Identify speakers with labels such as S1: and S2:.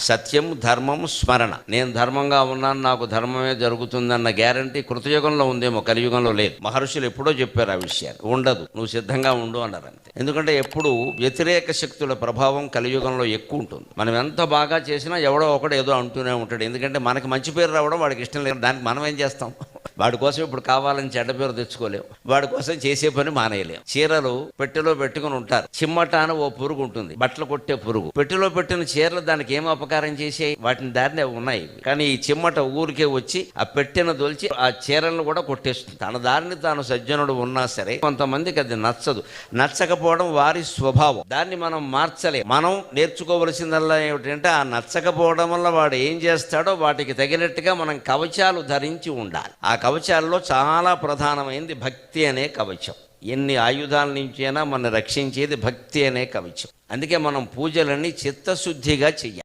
S1: సత్యం, ధర్మం, స్మరణ. నేను ధర్మంగా ఉన్నాను, నాకు ధర్మమే జరుగుతుందన్న గ్యారంటీ కృతయుగంలో ఉందేమో, కలియుగంలో లేదు. మహర్షులు ఎప్పుడో చెప్పారు ఆ విషయాన్ని. ఉండదు, నువ్వు సిద్ధంగా ఉండు అన్నారు అంతే. ఎందుకంటే ఎప్పుడు వ్యతిరేక శక్తుల ప్రభావం కలియుగంలో ఎక్కువ ఉంటుంది. మనం ఎంత బాగా చేసినా ఎవడో ఒకడు ఏదో అంటూనే ఉంటాడు. ఎందుకంటే మనకి మంచి పేరు రావడం వాడికి ఇష్టం లేదు. దానికి మనం ఏం చేస్తాం? వాడి కోసం ఇప్పుడు కావాలని చెడ్డ పేరు తెచ్చుకోలేము, వాడి కోసం చేసే పని మానేయలేము. చీరలు పెట్టెలో పెట్టుకుని ఉంటారు. చిమ్మట అని ఓ పురుగు ఉంటుంది, బట్టలు కొట్టే పురుగు. పెట్టెలో పెట్టిన చీరలు దానికి ఏం అపకారం చేసాయి? వాటిని దారిని ఉన్నాయి. కానీ ఈ చిమ్మట ఊరికే వచ్చి ఆ పెట్టెను దొలిచి ఆ చీరలను కూడా కొట్టేస్తుంది. తన దారిని తాను సజ్జనుడు ఉన్నా సరే కొంతమందికి అది నచ్చదు. నచ్చకపోవడం వారి స్వభావం, దాన్ని మనం మార్చలేం. మనం నేర్చుకోవలసిందల్లా ఏమిటంటే ఆ నచ్చకపోవడం వల్ల వాడు ఏం చేస్తాడో వాటికి తగినట్టుగా మనం కవచాలు ధరించి ఉండాలి. ఆ కవచాల్లో చాలా ప్రధానమైనది భక్తి అనే కవచం. ఎన్ని ఆయుధాల నుంచైనా మనం రక్షించేది భక్తి అనే కవచం. అందుకే మనం పూజలన్నీ చిత్తశుద్ధిగా చెయ్యాలి.